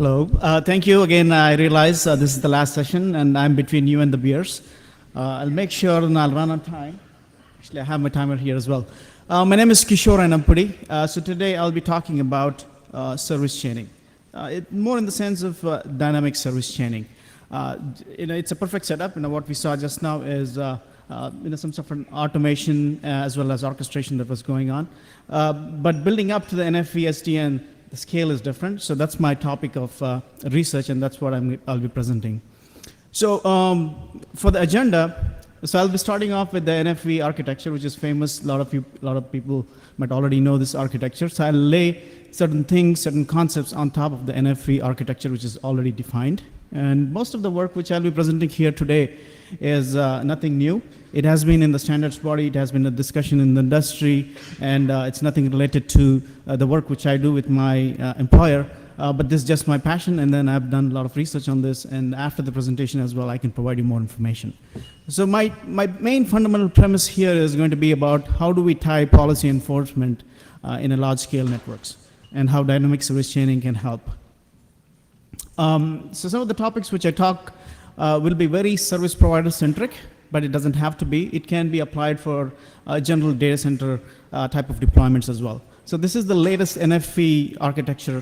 Hello. Thank you again. I realize this is the last session, and I'm between you and the beers. I'll make sure and I'll run on time. Actually, I have my timer here as well. My name is Kishore Anampudi. So today I'll be talking about service chaining, more in the sense of dynamic service chaining. It's a perfect setup. What we saw just now is some sort of an automation as well as orchestration that was going on. But building up to the NFV SDN, the scale is different. So that's my topic of research, and that's what I'll be presenting. So for the agenda, so I'll be starting off with the NFV architecture, which is famous. A lot of people might already know this architecture. So I'll lay certain things, certain concepts on top of the NFV architecture, which is already defined. And most of the work which I'll be presenting here today is nothing new. It has been in the standards body, it has been a discussion in the industry, and it's nothing related to the work which I do with my employer, but this is just my passion, and then I've done a lot of research on this, and after the presentation as well, I can provide you more information. So my main fundamental premise here is going to be about how do we tie policy enforcement in a large-scale networks, and how dynamic service chaining can help. So some of the topics which I talk will be very service provider centric, but it doesn't have to be. It can be applied for general data center type of deployments as well. So this is the latest NFV architecture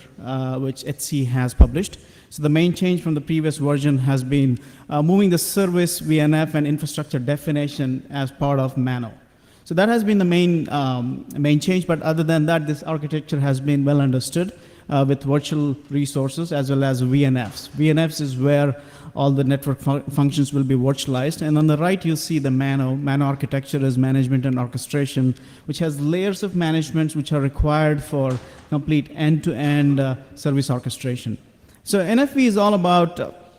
which HC has published. So the main change from the previous version has been moving the service, VNF, and infrastructure definition as part of MANO. So that has been the main change, but other than that, this architecture has been well understood with virtual resources as well as VNFs. VNFs is where all the network functions will be virtualized. And on the right, you see the MANO. MANO architecture is management and orchestration, which has layers of management which are required for complete end-to-end service orchestration. So NFV is all about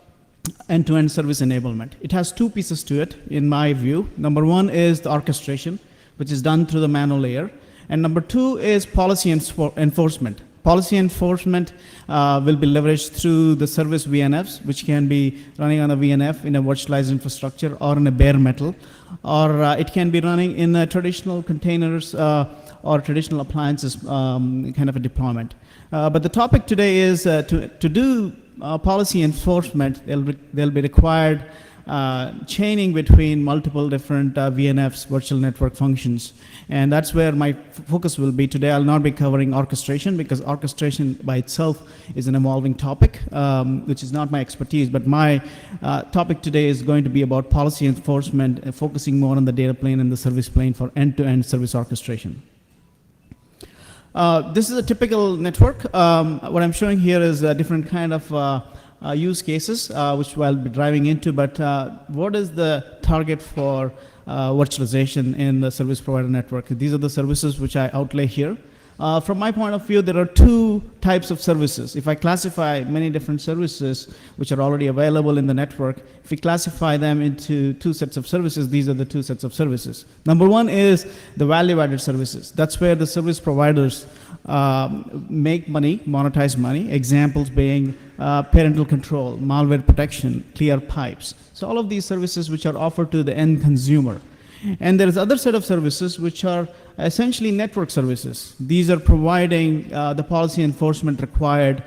end-to-end service enablement. It has two pieces to it, in my view. Number one is the orchestration, which is done through the MANO layer. And number two is policy enforcement. Policy enforcement will be leveraged through the service VNFs, which can be running on a VNF in a virtualized infrastructure or in a bare metal, or it can be running in traditional containers or traditional appliances kind of a deployment. But the topic today is to do policy enforcement, they'll be required chaining between multiple different VNFs, virtual network functions. And that's where my focus will be today. I'll not be covering orchestration because orchestration by itself is an evolving topic, which is not my expertise. But my topic today is going to be about policy enforcement, focusing more on the data plane and the service plane for end-to-end service orchestration. This is a typical network. What I'm showing here is a different kind of use cases, which I'll be driving into, but what is the target for virtualization in the service provider network? These are the services which I outlay here. From my point of view, there are two types of services. If I classify many different services which are already available in the network, if we classify them into two sets of services, these are the two sets of services. Number one is the value-added services. That's where the service providers make money, monetize money. Examples being parental control, malware protection, clear pipes. So all of these services which are offered to the end consumer. And there is other set of services which are essentially network services. These are providing the policy enforcement required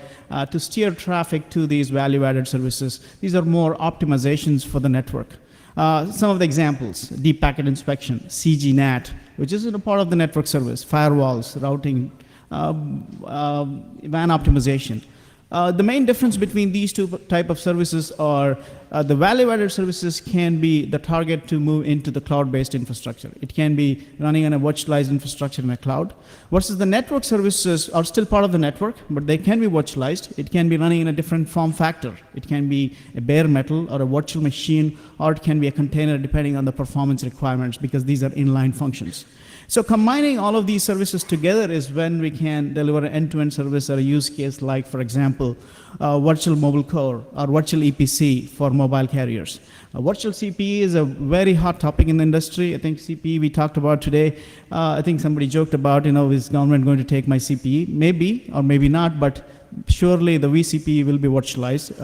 to steer traffic to these value-added services. These are more optimizations for the network. Some of the examples: deep packet inspection, CGNAT, which is a part of the network service, firewalls, routing, WAN optimization. The main difference between these two type of services are the value-added services can be the target to move into the cloud-based infrastructure. It can be running on a virtualized infrastructure in a cloud, versus the network services are still part of the network, but they can be virtualized. It can be running in a different form factor. It can be a bare metal or a virtual machine, or it can be a container depending on the performance requirements, because these are inline functions. So combining all of these services together is when we can deliver an end-to-end service or a use case like, for example, virtual mobile core or virtual EPC for mobile carriers. Virtual CPE is a very hot topic in the industry. I think CPE we talked about today. I think somebody joked about, is government going to take my CPE? Maybe or maybe not, but surely the VCP will be virtualized,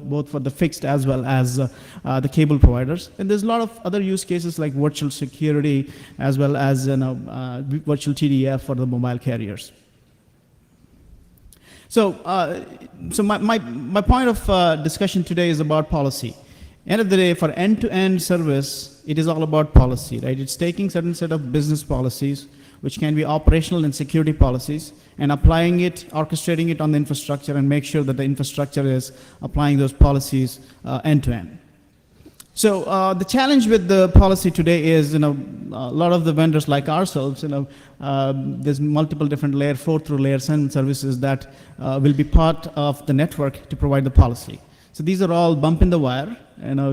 both for the fixed as well as the cable providers. And there's a lot of other use cases like virtual security as well as virtual TDF for the mobile carriers. So my point of discussion today is about policy. End of the day, for end-to-end service, it is all about policy, right? It's taking certain set of business policies, which can be operational and security policies, and applying it, orchestrating it on the infrastructure, and make sure that the infrastructure is applying those policies end-to-end. So the challenge with the policy today is, a lot of the vendors like ourselves, there's multiple different layer 4 through layer 7 services that will be part of the network to provide the policy. So these are all bump in the wire.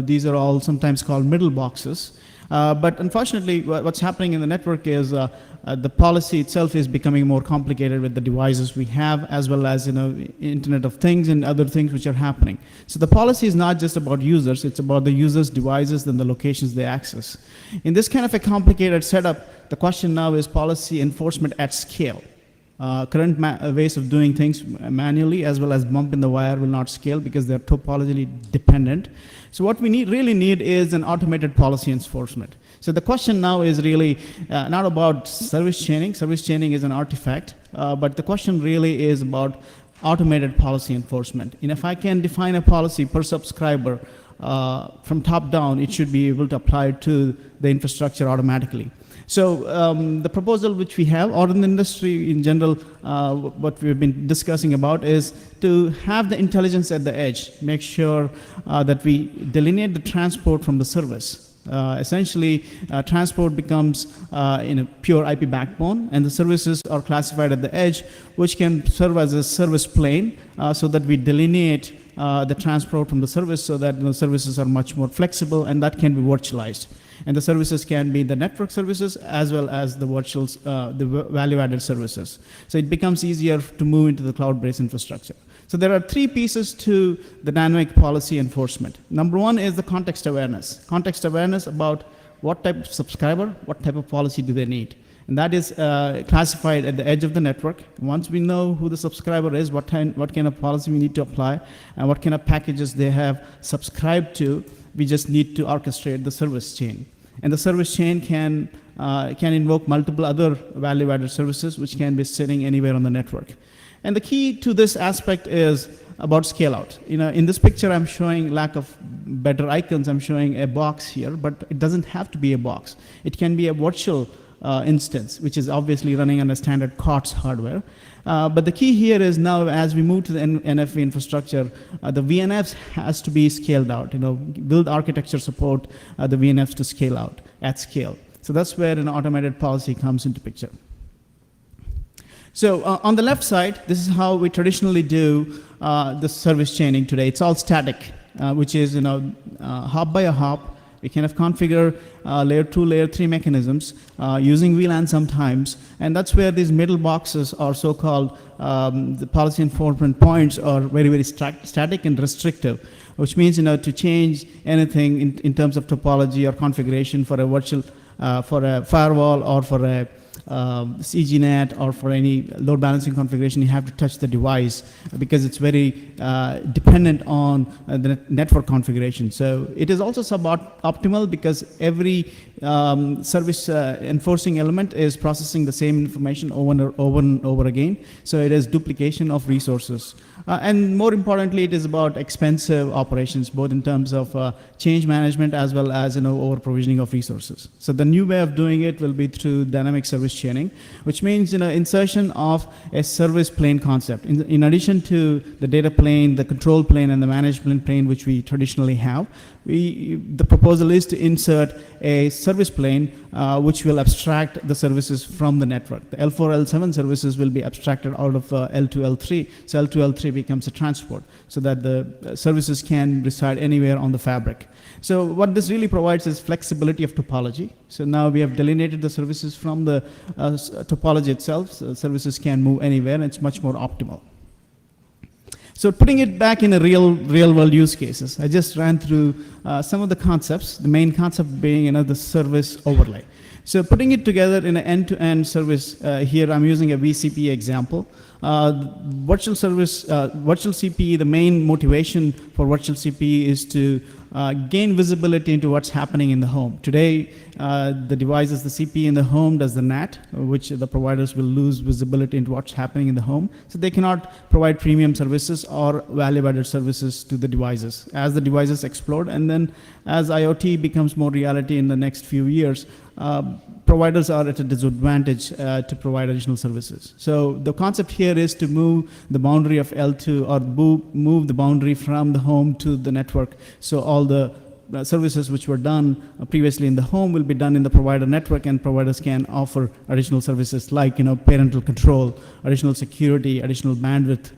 These are all sometimes called middle boxes. But unfortunately, what's happening in the network is the policy itself is becoming more complicated with the devices we have, as well as Internet of Things and other things which are happening. So the policy is not just about users; it's about the users' devices and the locations they access. In this kind of a complicated setup, the question now is policy enforcement at scale. Current ways of doing things manually as well as bump in the wire will not scale because they're topologically dependent. So what we really need is an automated policy enforcement. So the question now is really not about service chaining. Service chaining is an artifact, but the question really is about automated policy enforcement. And if I can define a policy per subscriber from top down, it should be able to apply to the infrastructure automatically. So the proposal which we have, or in the industry in general, what we've been discussing about is to have the intelligence at the edge, make sure that we delineate the transport from the service. Essentially, transport becomes in a pure IP backbone, and the services are classified at the edge, which can serve as a service plane, so that we delineate the transport from the service, so that the services are much more flexible, and that can be virtualized. And the services can be the network services as well as the virtual, the value-added services. So it becomes easier to move into the cloud-based infrastructure. So there are 3 pieces to the dynamic policy enforcement. Number 1 is the context awareness. Context awareness about what type of subscriber, what type of policy do they need. And that is classified at the edge of the network. Once we know who the subscriber is, what kind of policy we need to apply, and what kind of packages they have subscribed to, we just need to orchestrate the service chain. And the service chain can invoke multiple other value-added services, which can be sitting anywhere on the network. And the key to this aspect is about scale out. In this picture, I'm showing lack of better icons. I'm showing a box here, but it doesn't have to be a box. It can be a virtual instance, which is obviously running on a standard COTS hardware. But the key here is now, as we move to the NFV infrastructure, the VNFs has to be scaled out. Build architecture support the VNFs to scale out at scale. So that's where an automated policy comes into picture. So on the left side, this is how we traditionally do the service chaining today. It's all static, which is hop by a hop. We kind of configure layer 2, layer 3 mechanisms using VLAN sometimes, and that's where these middle boxes are so-called the policy enforcement points are very, very static and restrictive, which means to change anything in terms of topology or configuration for a virtual, for a firewall or for a CGNet or for any load balancing configuration, you have to touch the device because it's very dependent on the network configuration. So it is also suboptimal because every service enforcing element is processing the same information over and over again. So it is duplication of resources. And more importantly, it is about expensive operations, both in terms of change management as well as over provisioning of resources. So the new way of doing it will be through dynamic service chaining, which means insertion of a service plane concept. In addition to the data plane, the control plane, and the management plane, which we traditionally have, the proposal is to insert a service plane which will abstract the services from the network. The L4, L7 services will be abstracted out of L2, L3. So L2, L3 becomes a transport so that the services can reside anywhere on the fabric. So what this really provides is flexibility of topology. So now we have delineated the services from the topology itself. So services can move anywhere, and it's much more optimal. So putting it back in a real world use cases, I just ran through some of the concepts, the main concept being the service overlay. So putting it together in an end-to-end service, here I'm using a VCP example. Virtual CPE, the main motivation for virtual CPE is to gain visibility into what's happening in the home. Today, the devices, the CP in the home does the NAT, which the providers will lose visibility into what's happening in the home. So they cannot provide premium services or value-added services to the devices. As the devices explode, and then as IoT becomes more reality in the next few years, providers are at a disadvantage to provide additional services. So the concept here is to move the boundary of L2, or move the boundary from the home to the network. So all the services which were done previously in the home will be done in the provider network, and providers can offer additional services like parental control, additional security, additional bandwidth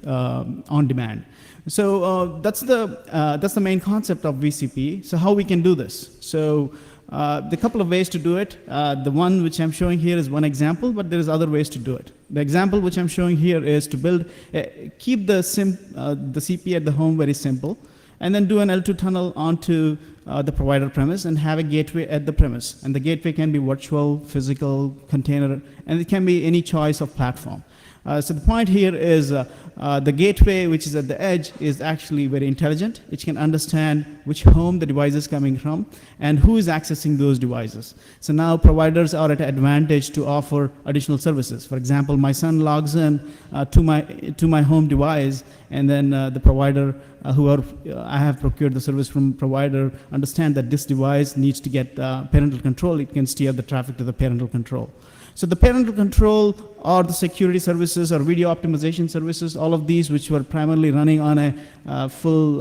on demand. So that's the main concept of VCP. So how we can do this? So the couple of ways to do it. The one which I'm showing here is one example, but there's other ways to do it. The example which I'm showing here is to keep the CP at the home very simple, and then do an L2 tunnel onto the provider premise and have a gateway at the premise. And the gateway can be virtual, physical, container, and it can be any choice of platform. So the point here is the gateway, which is at the edge, is actually very intelligent. It can understand which home the device is coming from and who is accessing those devices. So now providers are at an advantage to offer additional services. For example, my son logs in to my home device, and then the provider, I have procured the service from provider, understand that this device needs to get parental control. It can steer the traffic to the parental control. So the parental control, or the security services, or video optimization services, all of these which were primarily running on a full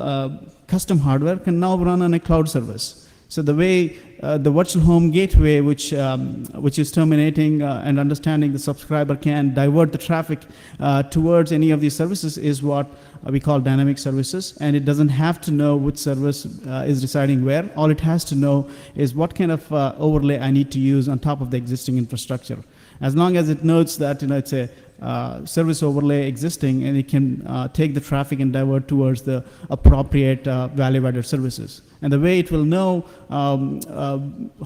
custom hardware, can now run on a cloud service. So the way the virtual home gateway, which is terminating and understanding the subscriber can divert the traffic towards any of these services, is what we call dynamic services. And it doesn't have to know which service is residing where. All it has to know is what kind of overlay I need to use on top of the existing infrastructure. As long as it knows that it's a service overlay existing, and it can take the traffic and divert towards the appropriate value-added services. And the way it will know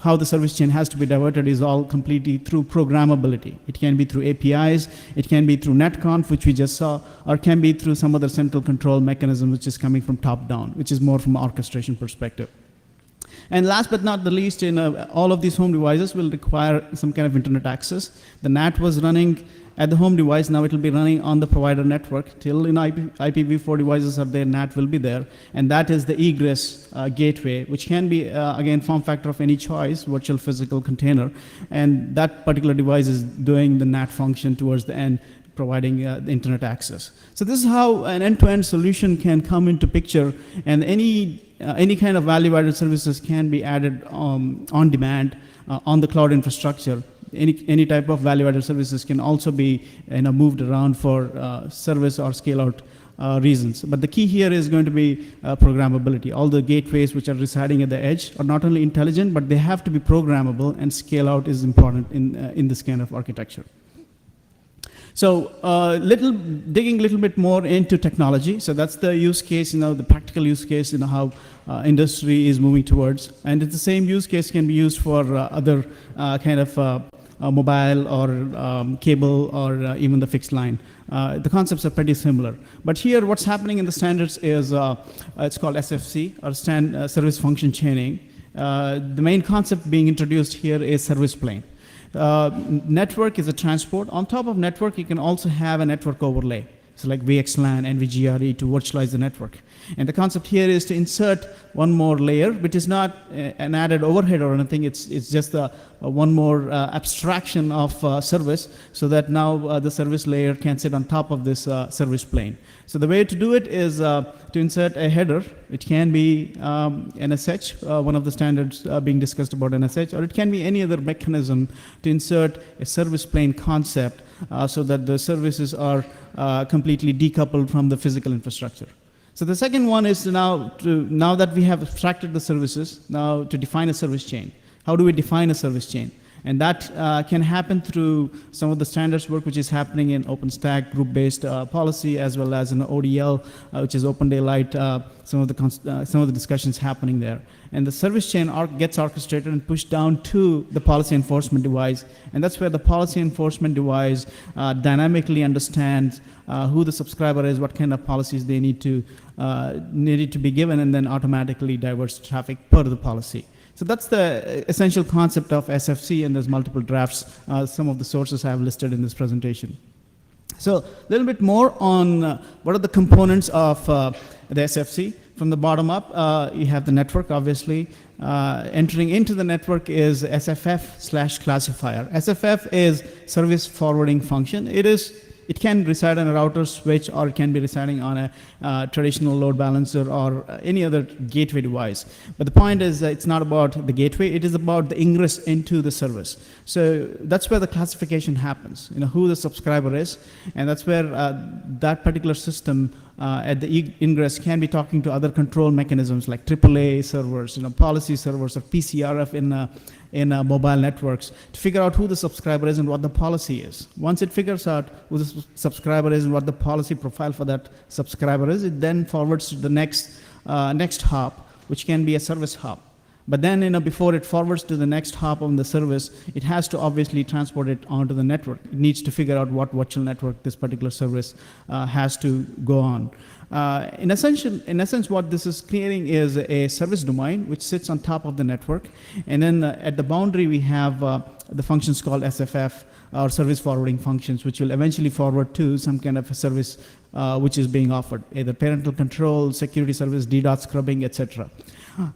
how the service chain has to be diverted is all completely through programmability. It can be through APIs, it can be through netconf, which we just saw, or it can be through some other central control mechanism which is coming from top down, which is more from an orchestration perspective. And last but not the least, all of these home devices will require some kind of internet access. The NAT was running at the home device. Now it will be running on the provider network. Till IPv4 devices are there, NAT will be there. And that is the egress gateway, which can be, again, form factor of any choice, virtual, physical, container. And that particular device is doing the NAT function towards the end, providing the internet access. So this is how an end-to-end solution can come into picture, and any kind of value-added services can be added on demand on the cloud infrastructure. Any type of value-added services can also be moved around for service or scale-out reasons. But the key here is going to be programmability. All the gateways which are residing at the edge are not only intelligent, but they have to be programmable, and scale-out is important in this kind of architecture. So digging a little bit more into technology. So that's the use case, the practical use case, how industry is moving towards. And it's the same use case can be used for other kind of mobile or cable, or even the fixed line. The concepts are pretty similar. But here what's happening in the standards is, it's called SFC, or service function chaining. The main concept being introduced here is service plane. Network is a transport. On top of network, you can also have a network overlay. So like VXLAN, NVGRE to virtualize the network. And the concept here is to insert one more layer, which is not an added overhead or anything. It's just one more abstraction of service, so that now the service layer can sit on top of this service plane. So the way to do it is to insert a header. It can be NSH, one of the standards being discussed about NSH, or it can be any other mechanism to insert a service plane concept so that the services are completely decoupled from the physical infrastructure. So the second one is now that we have abstracted the services, now to define a service chain. How do we define a service chain? And that can happen through some of the standards work which is happening in OpenStack group-based policy, as well as in ODL, which is Open Daylight, some of the discussions happening there. And the service chain gets orchestrated and pushed down to the policy enforcement device. And that's where the policy enforcement device dynamically understands who the subscriber is, what kind of policies they need to be given, and then automatically diverts traffic per the policy. So that's the essential concept of SFC, and there's multiple drafts. Some of the sources I have listed in this presentation. So a little bit more on what are the components of the SFC. From the bottom up, you have the network, obviously. Entering into the network is SFF/classifier. SFF is service forwarding function. It can reside on a router switch, or it can be residing on a traditional load balancer or any other gateway device. But the point is that it's not about the gateway, it is about the ingress into the service. So that's where the classification happens, who the subscriber is, and that's where that particular system at the ingress can be talking to other control mechanisms like AAA servers, policy servers, or PCRF in mobile networks to figure out who the subscriber is and what the policy is. Once it figures out who the subscriber is and what the policy profile for that subscriber is, it then forwards to the next hop, which can be a service hop. But then, before it forwards to the next hop on the service, it has to obviously transport it onto the network. It needs to figure out what virtual network this particular service has to go on. In essence, what this is creating is a service domain which sits on top of the network. And then at the boundary, we have the functions called SFF, or service forwarding functions, which will eventually forward to some kind of a service which is being offered, either parental control, security service, DDoS scrubbing, etc.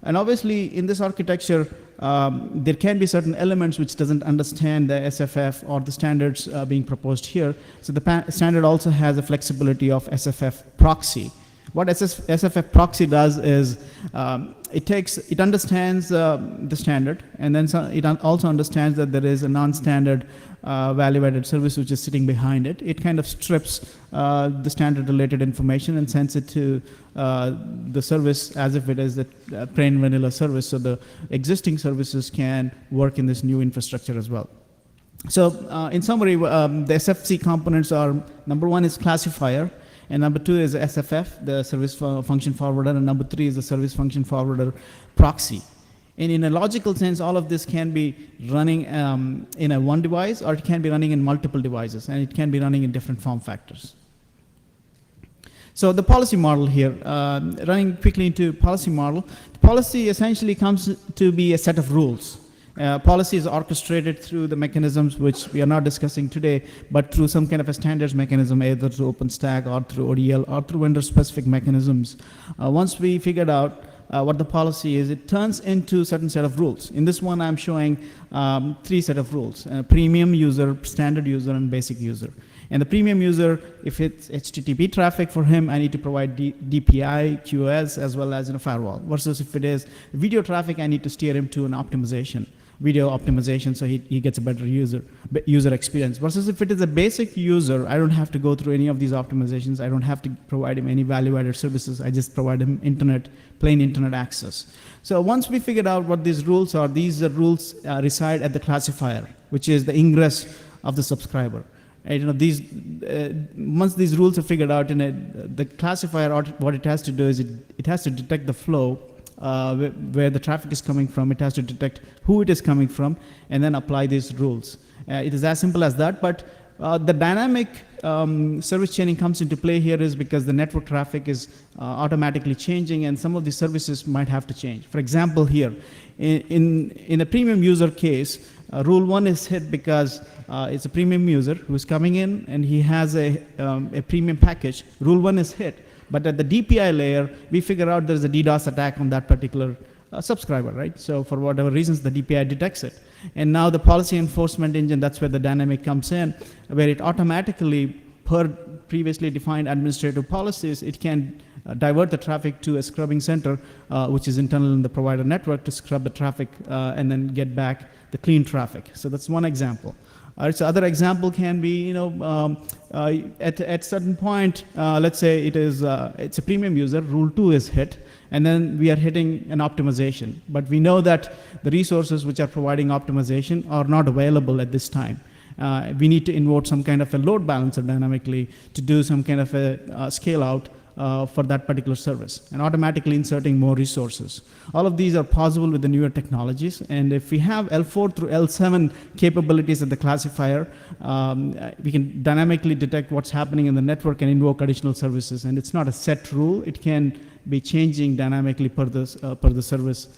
And obviously, in this architecture, there can be certain elements which doesn't understand the SFF or the standards being proposed here. So the standard also has a flexibility of SFF proxy. What SFF proxy does is it understands the standard, and then it also understands that there is a non-standard value-added service which is sitting behind it. It kind of strips the standard-related information and sends it to the service as if it is the plain vanilla service, so the existing services can work in this new infrastructure as well. So in summary, the SFC components are, number one is classifier, and number two is SFF, the service function forwarder, and number three is the service function forwarder proxy. And in a logical sense, all of this can be running in a one device, or it can be running in multiple devices, and it can be running in different form factors. So the policy model here, running quickly into policy model, the policy essentially comes to be a set of rules. Policy is orchestrated through the mechanisms which we are not discussing today, but through some kind of a standards mechanism, either through OpenStack or through ODL or through vendor-specific mechanisms. Once we figured out what the policy is, it turns into a certain set of rules. In this one, I'm showing three set of rules: premium user, standard user, and basic user. And the premium user, if it's HTTP traffic for him, I need to provide DPI, QoS, as well as firewall. Versus if it is video traffic, I need to steer him to an optimization, video optimization, so he gets a better user experience. Versus if it is a basic user, I don't have to go through any of these optimizations. I don't have to provide him any value-added services. I just provide him plain internet access. So once we figured out what these rules are, these rules reside at the classifier, which is the ingress of the subscriber. And, once these rules are figured out, the classifier, what it has to do is it has to detect the flow where the traffic is coming from. It has to detect who it is coming from, and then apply these rules. It is as simple as that. But the dynamic service chaining comes into play here is because the network traffic is automatically changing, and some of the services might have to change. For example, here in a premium user case, rule 1 is hit because it's a premium user who is coming in and he has a premium package. Rule 1 is hit. But at the DPI layer, we figure out there's a DDoS attack on that particular subscriber, right? So for whatever reasons, the DPI detects it. And now the policy enforcement engine, that's where the dynamic comes in, where it automatically, per previously defined administrative policies, it can divert the traffic to a scrubbing center, which is internal in the provider network, to scrub the traffic and then get back the clean traffic. So that's one example. So other example can be, at certain point, let's say it's a premium user, rule 2 is hit, and then we are hitting an optimization. But we know that the resources which are providing optimization are not available at this time. We need to invoke some kind of a load balancer dynamically to do some kind of a scale out for that particular service, and automatically inserting more resources. All of these are possible with the newer technologies, and if we have L4 through L7 capabilities at the classifier, we can dynamically detect what's happening in the network and invoke additional services. And it's not a set rule; it can be changing dynamically per the service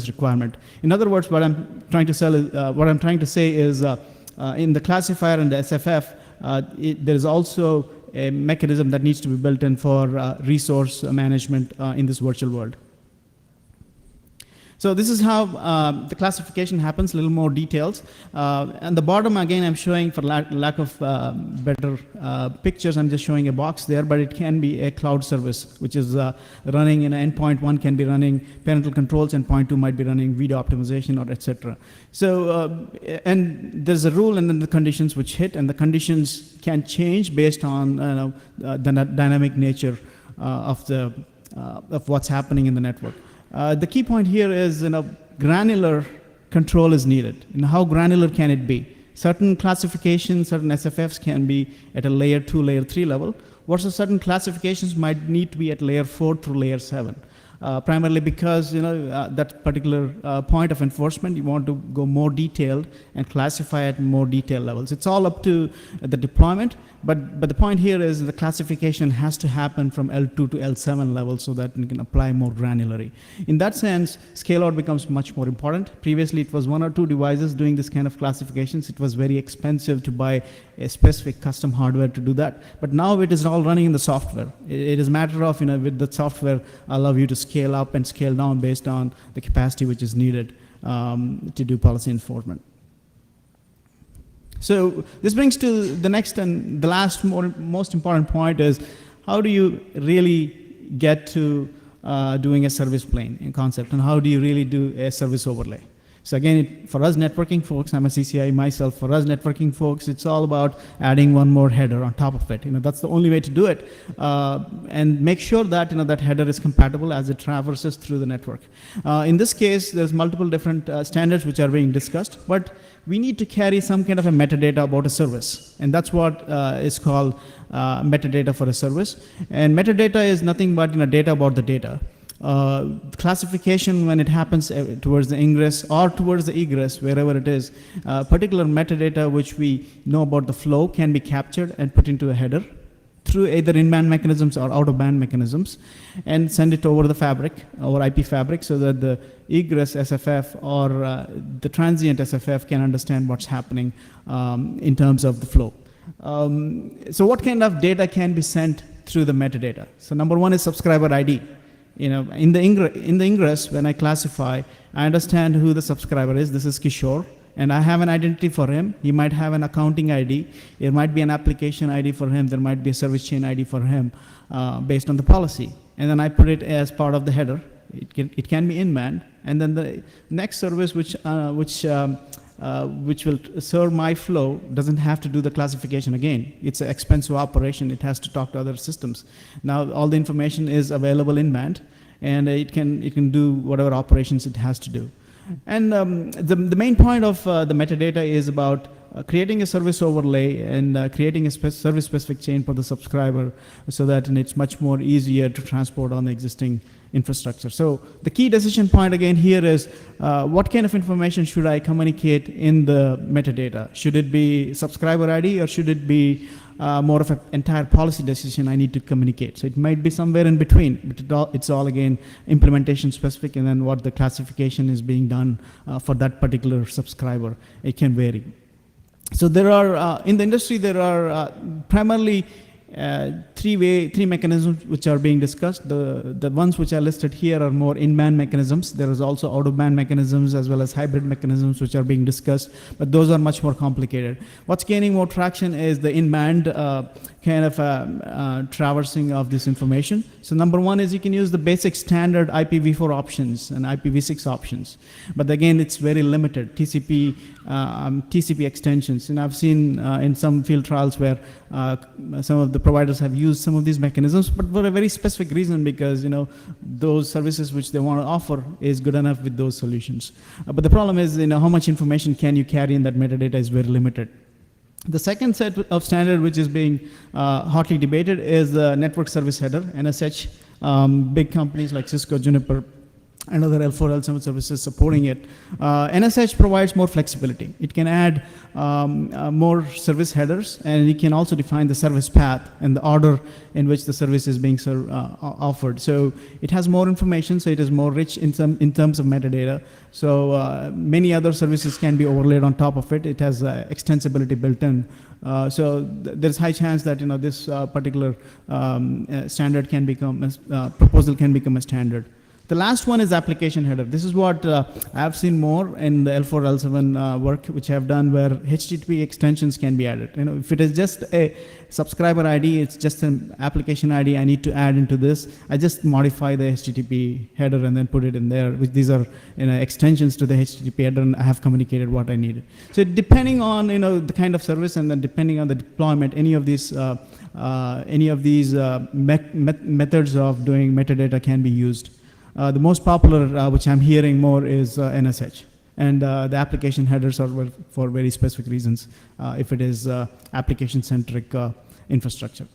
requirement. In other words, what I'm trying to say is, in the classifier and the SFF, there is also a mechanism that needs to be built in for resource management in this virtual world. So this is how the classification happens, a little more details. And the bottom, again, I'm showing for lack of better pictures, I'm just showing a box there, but it can be a cloud service, which is running in endpoint 1 can be running parental controls, and point 2 might be running video optimization or etc. So, and there's a rule and then the conditions which hit, and the conditions can change based on the dynamic nature of what's happening in the network. The key point here is, granular control is needed. How granular can it be? Certain classifications, certain SFFs can be at a layer 2, layer 3 level, versus certain classifications might need to be at layer 4 through layer 7. Primarily because that particular point of enforcement, you want to go more detailed and classify at more detailed levels. It's all up to the deployment, but the point here is the classification has to happen from L2 to L7 level so that you can apply more granularly. In that sense, scale out becomes much more important. Previously, it was 1 or 2 devices doing this kind of classifications. It was very expensive to buy a specific custom hardware to do that. But now it is all running in the software. It is a matter of, with the software, allow you to scale up and scale down based on the capacity which is needed to do policy enforcement. So this brings to the next and the last most important point is, how do you really get to doing a service plane in concept, and how do you really do a service overlay? So again, for us networking folks, I'm a CCI myself, for us networking folks, it's all about adding one more header on top of it. That's the only way to do it. And make sure that, that header is compatible as it traverses through the network. In this case, there's multiple different standards which are being discussed, but we need to carry some kind of a metadata about a service. And that's what is called metadata for a service. And metadata is nothing but data about the data. Classification, when it happens towards the ingress or towards the egress, wherever it is, particular metadata which we know about the flow can be captured and put into a header through either in-band mechanisms or out-of-band mechanisms, and send it over the fabric, over IP fabric, so that the egress SFF or the transient SFF can understand what's happening in terms of the flow. So what kind of data can be sent through the metadata? So number one is subscriber ID. In the ingress, when I classify, I understand who the subscriber is. This is Kishore, and I have an identity for him. He might have an accounting ID. There might be an application ID for him. There might be a service chain ID for him based on the policy. And then I put it as part of the header. It can be in-band. And then the next service which will serve my flow doesn't have to do the classification again. It's an expensive operation. It has to talk to other systems. Now all the information is available in band, and it can do whatever operations it has to do. And the main point of the metadata is about creating a service overlay and creating a service specific chain for the subscriber, so that it's much more easier to transport on the existing infrastructure. So the key decision point again here is, what kind of information should I communicate in the metadata? Should it be subscriber ID, or should it be more of an entire policy decision I need to communicate? So it might be somewhere in between, but it's all again implementation specific, and then what the classification is being done for that particular subscriber. It can vary. So there are, in the industry, there are primarily three mechanisms which are being discussed. The ones which are listed here are more in-band mechanisms. There is also out-of-band mechanisms as well as hybrid mechanisms which are being discussed, but those are much more complicated. What's gaining more traction is the in-band kind of traversing of this information. So number one is you can use the basic standard IPv4 options and IPv6 options, but again, it's very limited. TCP extensions, and I've seen in some field trials where some of the providers have used some of these mechanisms, but for a very specific reason, because those services which they want to offer is good enough with those solutions. But the problem is, how much information can you carry in that metadata is very limited. The second set of standard which is being hotly debated is the network service header, NSH. Big companies like Cisco, Juniper, and other L4, L7 services supporting it. NSH provides more flexibility. It can add more service headers, and it can also define the service path and the order in which the service is being offered. So it has more information, so it is more rich in terms of metadata. So many other services can be overlaid on top of it. It has extensibility built in. So there's high chance that this particular standard can become proposal can become a standard. The last one is application header. This is what I've seen more in the L4, L7 work, which I've done, where HTTP extensions can be added. If it is just a subscriber ID, it's just an application ID I need to add into this. I just modify the HTTP header and then put it in there. These are extensions to the HTTP header, and I have communicated what I needed. So depending on the kind of service, and then depending on the deployment, any of these methods of doing metadata can be used. The most popular, which I'm hearing more, is NSH. And the application headers are for very specific reasons, if it is application-centric infrastructure.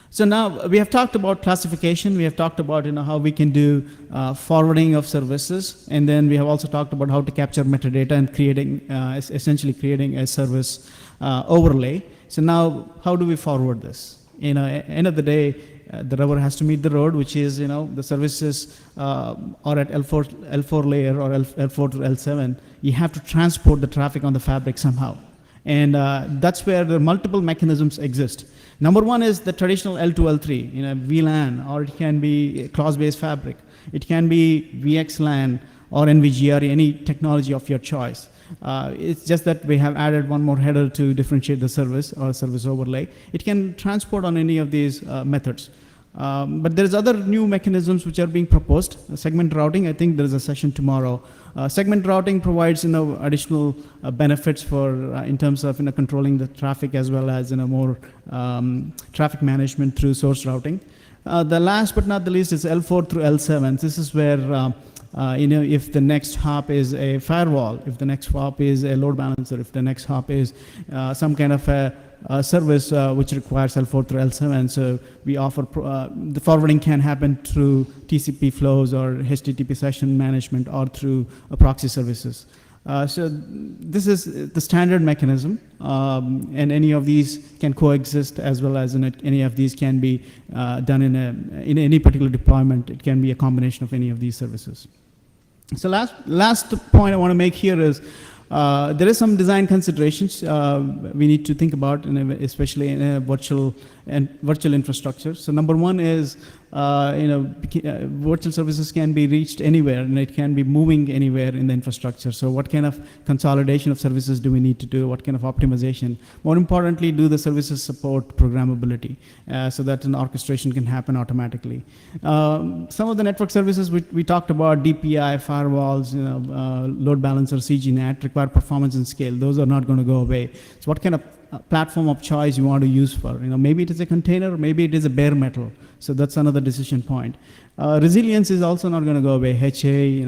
So now we have talked about classification. We have talked about how we can do forwarding of services. And then we have also talked about how to capture metadata and essentially creating a service overlay. So now, how do we forward this? End of the day, the rubber has to meet the road, which is, the services are at L4 layer or L4 to L7. You have to transport the traffic on the fabric somehow. And that's where the multiple mechanisms exist. Number one is the traditional L2, L3, VLAN, or it can be clause-based fabric. It can be VXLAN or NVGRE, any technology of your choice. It's just that we have added one more header to differentiate the service or service overlay. It can transport on any of these methods. But there's other new mechanisms which are being proposed. Segment routing, I think there's a session tomorrow. Segment routing provides additional benefits for in terms of controlling the traffic, as well as more traffic management through source routing. The last but not the least is L4 through L7. This is where if the next hop is a firewall, if the next hop is a load balancer, if the next hop is some kind of a service which requires L4 through L7, so we offer the forwarding can happen through TCP flows or HTTP session management or through proxy services. So this is the standard mechanism, and any of these can coexist, as well as any of these can be done in any particular deployment. It can be a combination of any of these services. So last point I want to make here is there is some design considerations we need to think about, especially in a virtual infrastructure. So number one is virtual services can be reached anywhere, and it can be moving anywhere in the infrastructure. So what kind of consolidation of services do we need to do? What kind of optimization? More importantly, do the services support programmability so that an orchestration can happen automatically? Some of the network services we talked about, DPI, firewalls, load balancer, CGNAT, require performance and scale. Those are not going to go away. So what kind of platform of choice you want to use for? Maybe it is a container, maybe it is a bare metal. So that's another decision point. Resilience is also not going to go away. HA,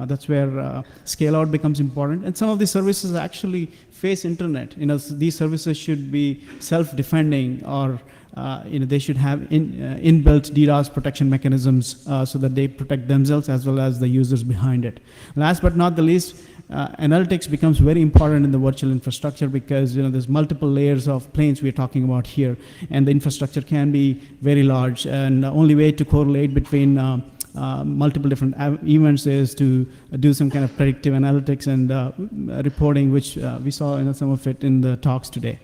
that's where scale out becomes important. And some of these services actually face internet. These services should be self-defending, or they should have inbuilt DDoS protection mechanisms so that they protect themselves as well as the users behind it. Last but not the least, analytics becomes very important in the virtual infrastructure, because there's multiple layers of planes we're talking about here, and the infrastructure can be very large, and the only way to correlate between multiple different events is to do some kind of predictive analytics and reporting, which we saw some of it in the talks today.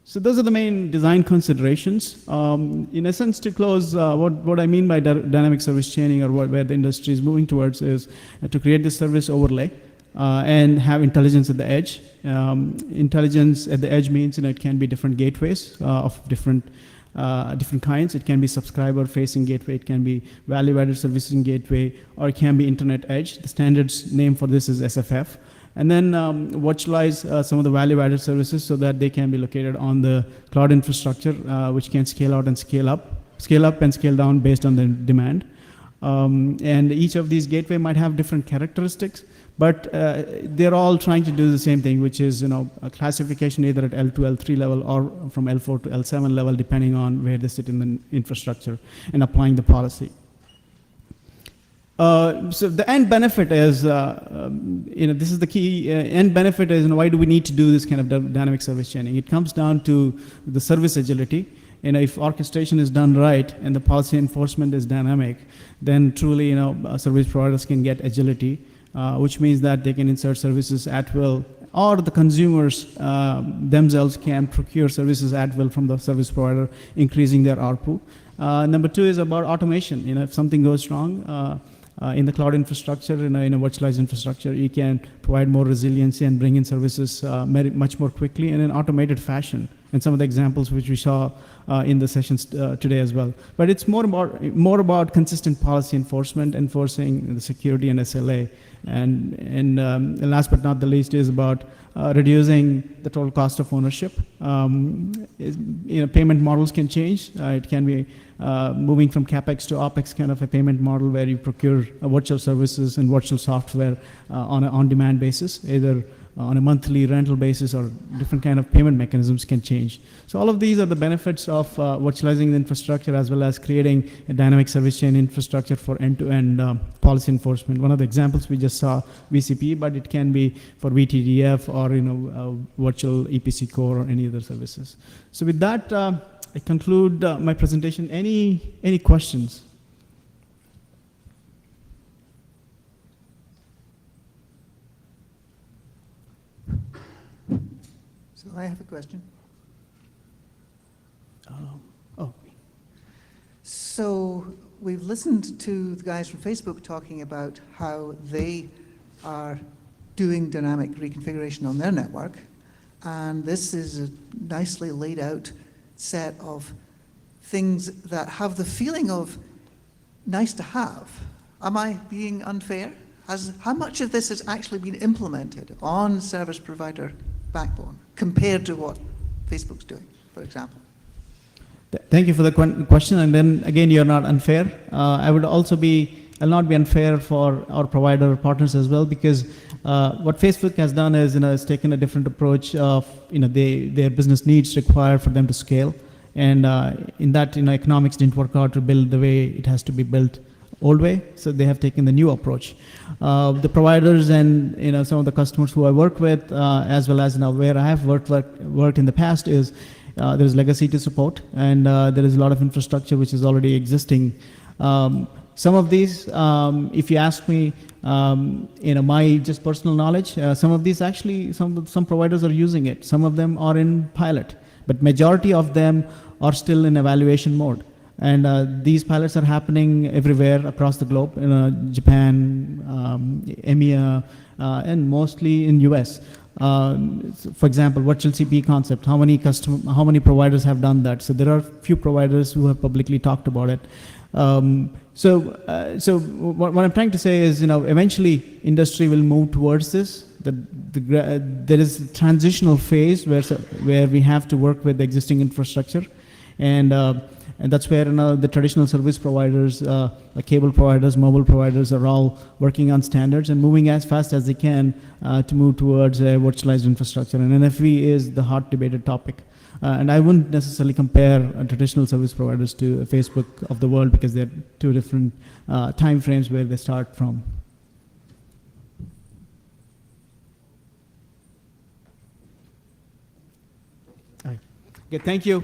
So those are the main design considerations. In essence, to close, what I mean by dynamic service chaining, or where the industry is moving towards, is to create this service overlay and have intelligence at the edge. Intelligence at the edge means it can be different gateways of different different kinds. It can be subscriber-facing gateway, it can be value-added servicing gateway, or it can be internet edge. The standards name for this is SFF. And then virtualize some of the value-added services so that they can be located on the cloud infrastructure, which can scale out and scale up and scale down based on the demand. And each of these gateway might have different characteristics, but they're all trying to do the same thing, which is a classification either at L2, L3 level or from L4 to L7 level, depending on where they sit in the infrastructure and applying the policy. So the end benefit is, this is the key. End benefit is, why do we need to do this kind of dynamic service chaining? It comes down to the service agility. If orchestration is done right and the policy enforcement is dynamic, then truly, service providers can get agility, which means that they can insert services at will, or the consumers themselves can procure services at will from the service provider, increasing their ARPU. Number two is about automation. If something goes wrong, in the cloud infrastructure, in a virtualized infrastructure, you can provide more resiliency and bring in services much more quickly in an automated fashion. And some of the examples which we saw in the sessions today as well. But it's more about consistent policy enforcement, enforcing the security and SLA. And last but not the least is about reducing the total cost of ownership. Payment models can change. It can be moving from CapEx to OpEx kind of a payment model where you procure virtual services and virtual software on an on-demand basis, either on a monthly rental basis, or different kind of payment mechanisms can change. So all of these are the benefits of virtualizing the infrastructure, as well as creating a dynamic service chain infrastructure for end-to-end policy enforcement. One of the examples we just saw, VCP, but it can be for VTDF or virtual EPC core or any other services. So with that, I conclude my presentation. Any questions? So I have a question. So we've listened to the guys from Facebook talking about how they are doing dynamic reconfiguration on their network, and this is a nicely laid out set of things that have the feeling of nice to have. Am I being unfair? How much of this has actually been implemented on service provider backbone compared to what Facebook's doing, for example? Thank you for the question. And then again, you're not unfair. I'll not be unfair for our provider partners as well, because what Facebook has done is, has taken a different approach of, their business needs require for them to scale. And in that, economics didn't work out to build the way it has to be built old way. So they have taken the new approach. The providers and, some of the customers who I work with, as well as where I have worked in the past is, there's legacy to support, and there is a lot of infrastructure which is already existing. Some of these, if you ask me, my just personal knowledge, some of these actually, some providers are using it. Some of them are in pilot, but majority of them are still in evaluation mode. And these pilots are happening everywhere across the globe, Japan, EMEA, and mostly in US. For example, virtual CPE concept, how many providers have done that? So there are few providers who have publicly talked about it. So what I'm trying to say is, eventually industry will move towards this. There is a transitional phase where we have to work with the existing infrastructure, and that's where the traditional service providers, like cable providers, mobile providers, are all working on standards and moving as fast as they can to move towards a virtualized infrastructure. And NFV is the hot debated topic. And I wouldn't necessarily compare traditional service providers to Facebook of the world, because they're two different time frames where they start from. Okay, thank you.